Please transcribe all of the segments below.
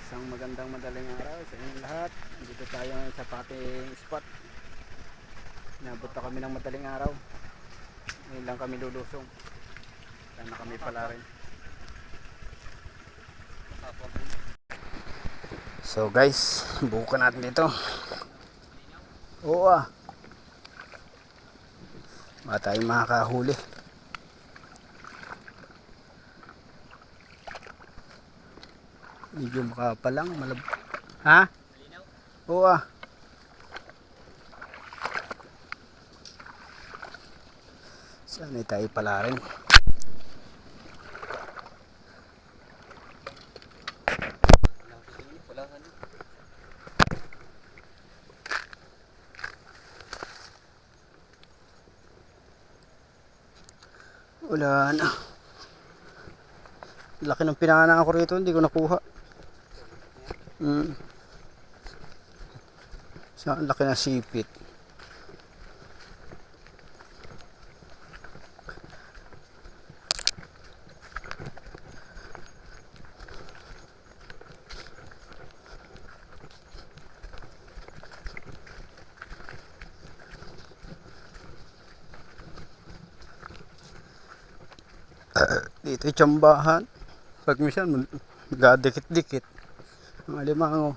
Isang magandang madaling araw sa inyong lahat. Dito tayo ngayon sa pating spot. Nabot na kami ng madaling araw. Ngayon lang kami lulusong. Sana kami pala rin. So guys, bukan natin dito. Oo ah. Baka tayo makakahuli. Medyo makapal lang. Ha? Oo ah. Sana tayo pala rin. Wala na. Laki ng pinanganan ako rito, hindi ko nakuha. Sa laki na sipit. Dito yung tsambahan. Pag minsan magdadikit-dikit ang alimango.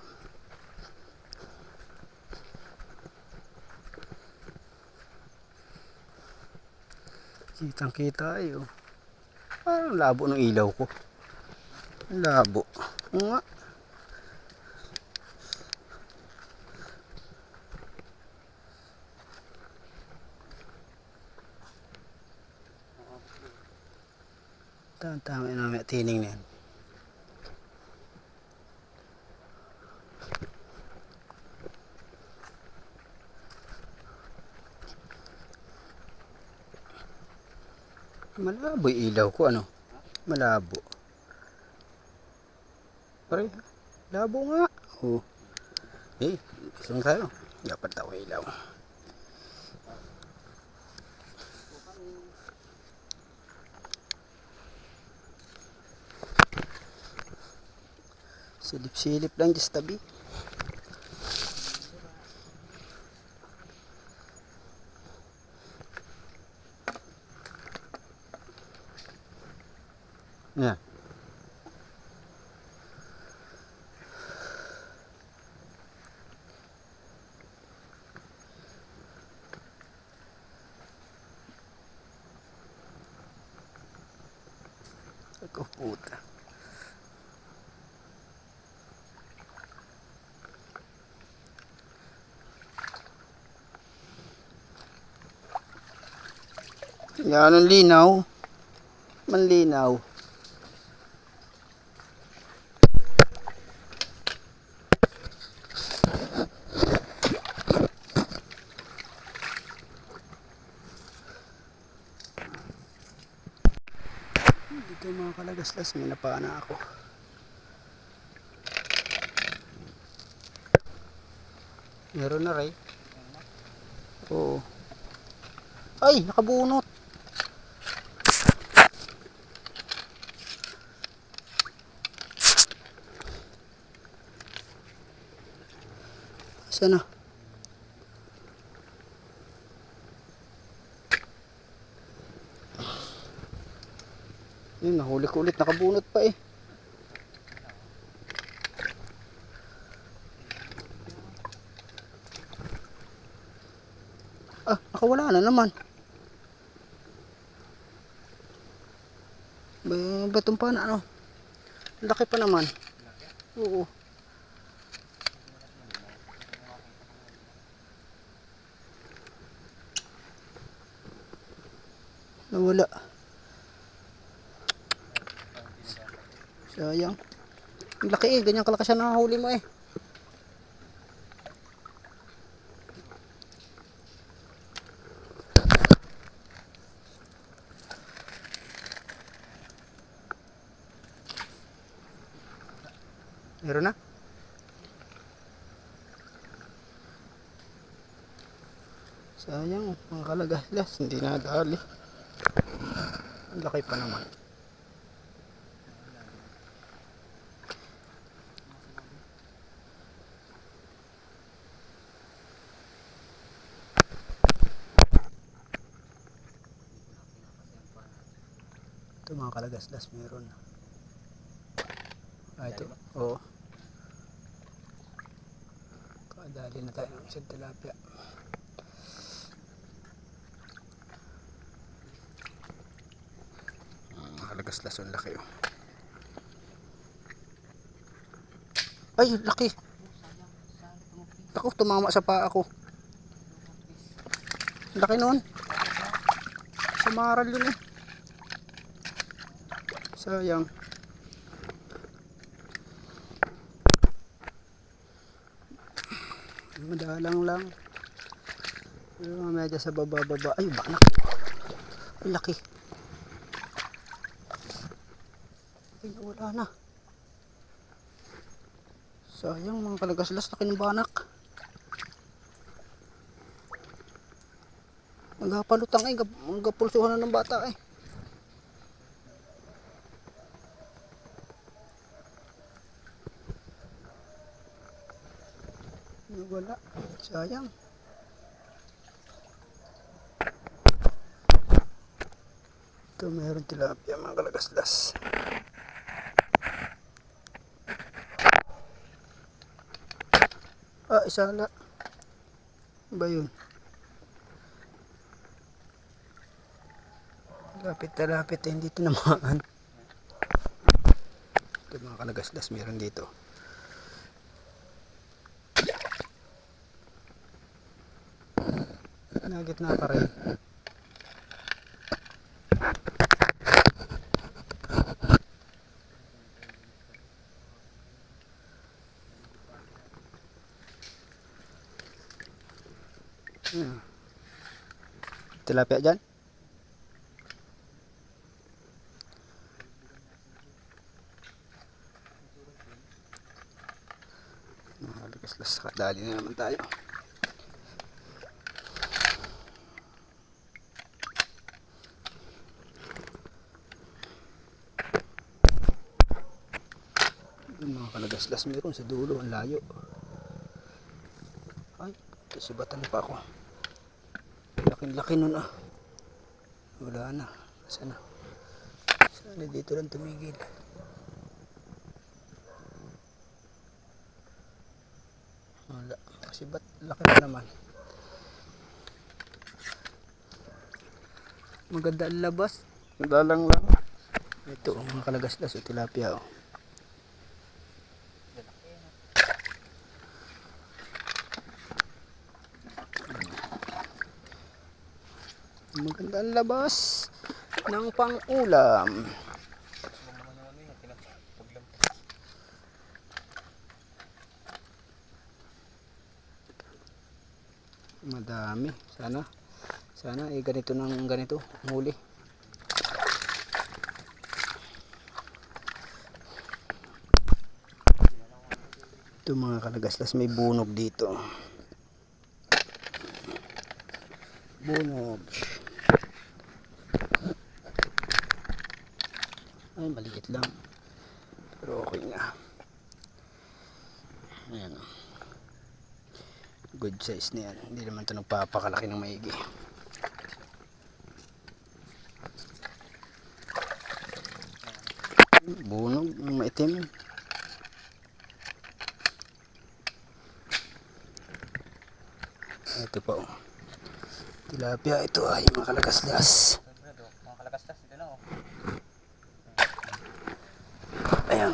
Kitang kita ayo. Parang labo ng ilaw ko. Labo. Nga. Tama namin tining na yan. Malabo yung ilaw ko, ano? Malabo. Pare, labo nga. Oh. Eh, isang tayo. Dapat ako ilaw. Silip-silip lang just tabi. Yan. Ako puta. Yan ang linaw. Manlinaw. Dito mga kalagaslas, may napana ako. Meron na rin. Oo. Ay, nakabunot. Sana. Yun, nahuli ko ulit, nakabunot pa eh. Ah, nakawala na naman. Batong pa na ano. Laki pa naman. Oo. Nawala. Sayang. Ang laki eh, ganyan kalakas na nahuli mo eh. Meron na? Sayang, mga kalagaslas, hindi nadali. Ang laki pa naman. mga kalagaslas meron. Ito. Oo. Kadali na tayo ng isang tilapia. Kalagaslas ang laki. Ay, laki. Ako, tumama sa paa ko. Laki noon. Sa maral yun eh. Sayang. Madalang lang. Pero medyo sa baba. Ay, banak. Ay, laki. Ay, wala na. Sayang mga kalagaslas, laki ng banak. Nagapalutang eh, nagapulsuhan na ng bata eh. Wala, sayang. Ito meron tilapia mga kalagaslas. Ah, isala. Ba yun? Lapit na lapit eh, hindi tinamaan. Ito mga kalagaslas meron dito. Nagitna pa rin. Tilapia dyan? Kalagaslas, kadali na naman tayo. Mga kalagaslas meron sa dulo, ang layo. Ay, kasibatan pa ako. Laki nun ah. Wala na. Sana dito lang tumigil. Wala. Kasibat, laki na naman. Maganda ang labas. Madalang lang. Ito mga kalagaslas o tilapia oh. Maganda ang labas ng pang-ulam. Madami. Sana ganito ng ganito huli. Ito mga kalagaslas, may bunog dito. Bunog. Ay, maliit lang. Pero okay nga. Ayan. Good size na yan. Hindi naman ito nagpapakalaki ng maigi. Bunog, maitim. Ito pa oh. Tilapia ito ay mga kalagaslas. Mga kalagaslas dito na oh. Ayan.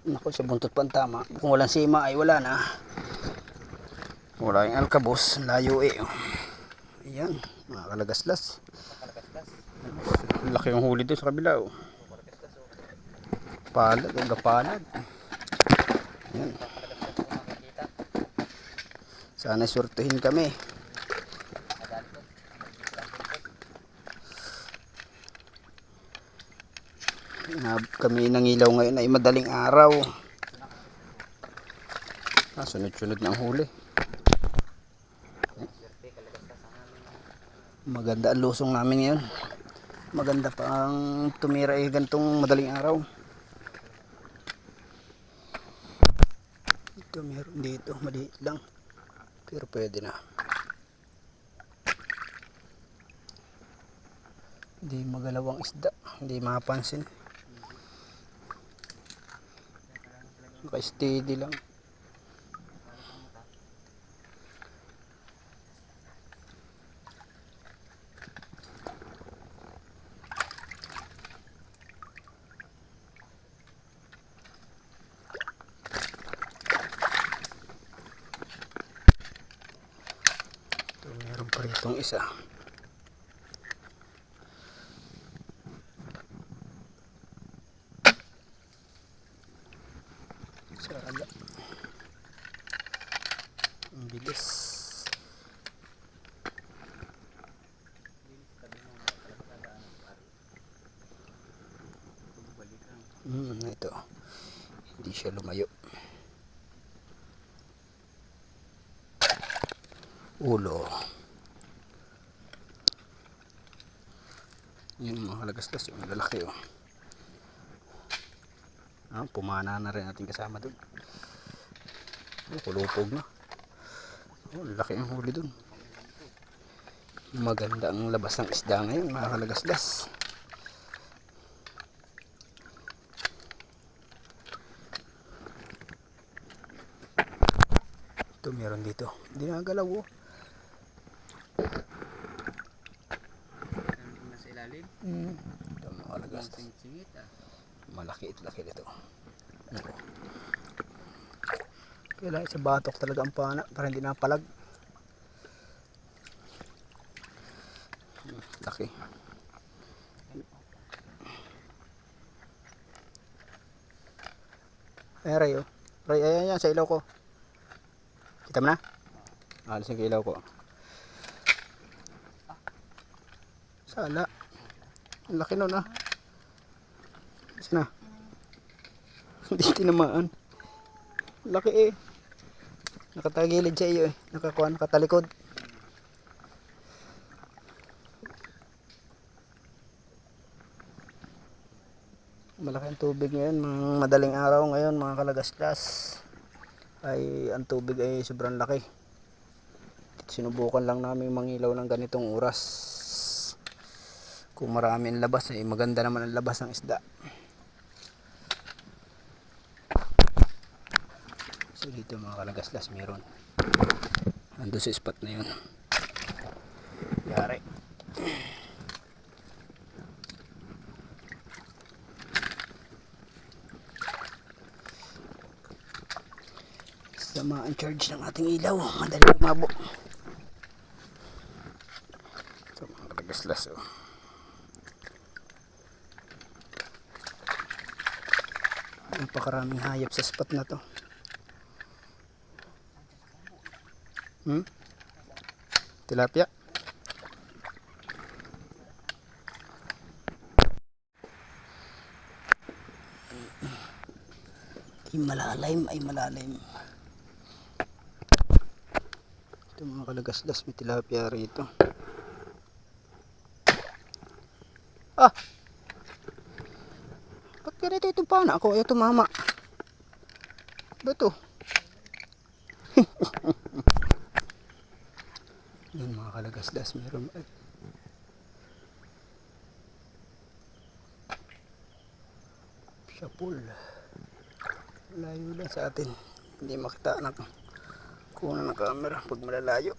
Naku, sa buntot pa ang tama. Kung walang sima ay wala na. Wala yung alkabos. Layo eh. Ayan, mga kalagaslas. Laki yung huli doon sa kabila oh. Palad, gapalad. Ayan. Sana surtuhin kami. Kami nangilaw ngayon ay madaling araw. Sunod-sunod na ang huli. Maganda ang lusong namin ngayon. Maganda pa ang tumira eh gantong madaling araw. Ito meron dito, maliit lang. Pero pwede na. Hindi magalaw ang isda, hindi mapansin. Naka-steady lang. Ito, meron pa ritong isa. Sala. Ang bilis. Ito. Hindi siya lumayo. Ulo. Yun mga kalagastas, yung lalaki oh. Pumana na rin ating kasama dun. Kulupog na. Laki ang huli dun. Maganda ang labas ng isda ngayon mga kalagastas. Ito meron dito. Hindi nagalaw oh. Nasa ilalim. Ito mga kalagastas. Singit ah. Malaki at laki nito. Kailangan sa batok talaga ang pana para hindi napalag. Laki. Ay, Ray oh. Ray, ayan yan sa ilaw ko. Kita mo na? Alisin ko ilaw ko. Sala. Ang laki nun ah. Saan na? Hindi tinamaan. Laki eh. Nakatagilid siya iyo eh. Nakatalikod. Malaki ang tubig ngayon. Madaling araw ngayon mga kalagastas. Ay ang tubig ay sobrang laki. Sinubukan lang namin mangilaw ng ganitong oras. Kung marami ang labas ay maganda naman ang labas ng isda. So dito mga kalagaslas meron. Ando sa spot na yun. Yari. Sama ang charge ng ating ilaw. Madali lumabo. Ito mga kalagaslas oh. Napakaraming hayop sa spot na to. Tilapia. Ay malalim. Ito mga kalagaslas, may tilapia rito. Ba't ganito itong pana ako? Ayaw tumama. Ba ito? Yan mga kalagaslas, meron. Shapul. Layo lang sa atin. Hindi makita na kunan ng camera pag malalayo.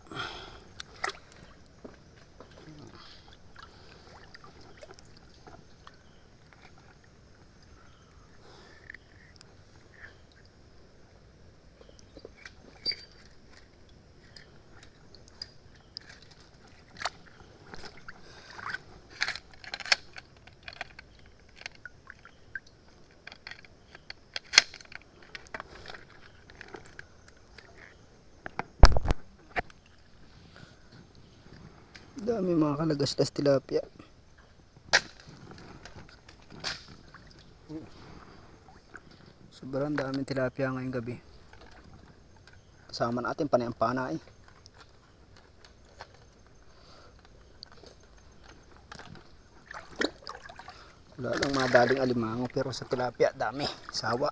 Dami mga kalagaslas tilapia. Sobrang daming tilapia ngayong gabi. Kasama natin panay ang pana eh. Wala lang madaling alimango pero sa tilapia dami. Sawa.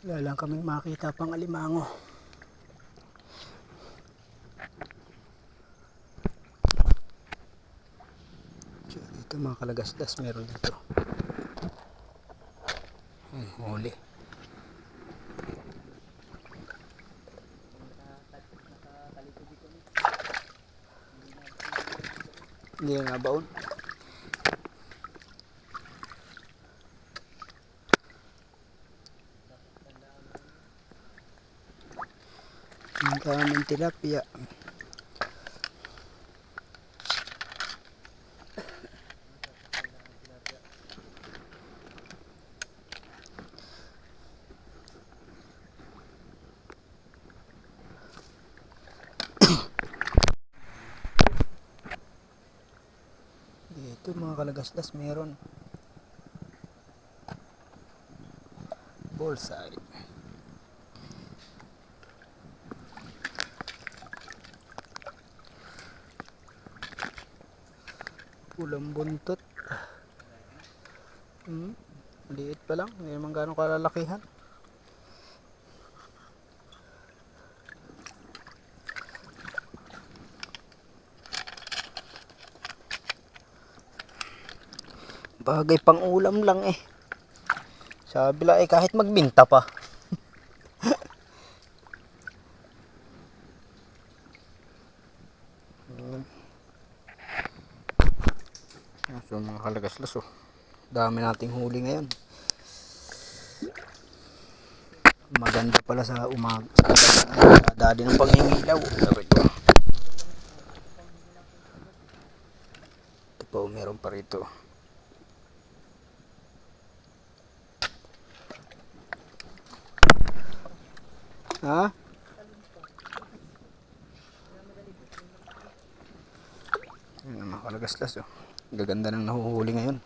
Wala lang kaming makita pang alimango. So, dito mga kalagasdas, meron dito. Huli. Hindi na nabaon. Ang daming tilapia. Dito mga kalagasdas meron bullseye. Pulang buntot. Liit pa lang, hindi naman gano'ng kalalakihan. Bagay pang ulam lang eh. Sabi lang eh kahit magbinta pa. So mga kalagaslas oh. Dami nating huli ngayon. Maganda pala sa umaga. Dadi ng pangingilaw. Ito po, meron pa rito. Ha? Ayan mga kalagaslas oh. Gaganda ng nahuhuli ngayon.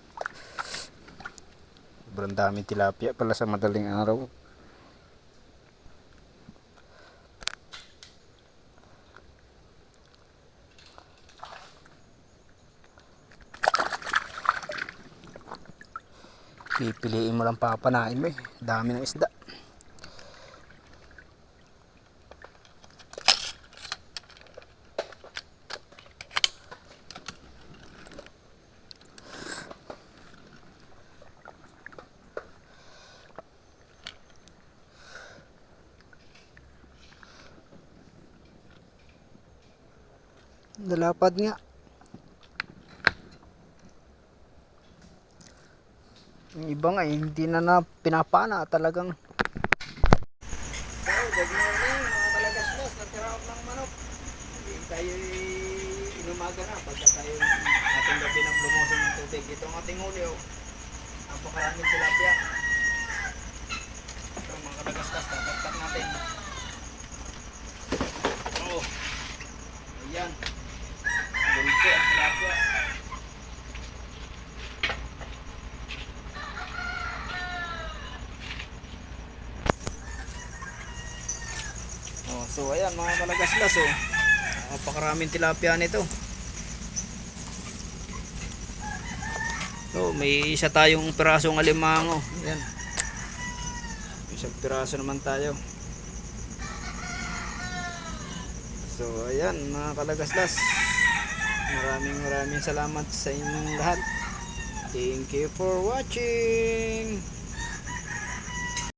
Sobrang dami tilapia pala sa madaling araw. Pipiliin mo lang papanain mo eh. Dami ng isda. Dalapad nga. Yung iba nga hindi na pinapana talagang. Good morning mga kalagaslas. Nagkaraot ng manok. Hindi tayo inumaga na pagka tayo ating gabi ng lumusong ng tubig. Ito ang ating huli oh. Napakaraming tilapia. Ito mga kalagaslas. Tataktak natin. Oh. Ayan. Dulce ang tilapia. Oh, so ayan mga kalagaslas oh. Napakaraming tilapia nito. So may isa tayong pirasong alimango. Ayan. Isang piraso naman tayo. So ayan mga kalagaslas. Maraming salamat sa inyong lahat. Thank you for watching.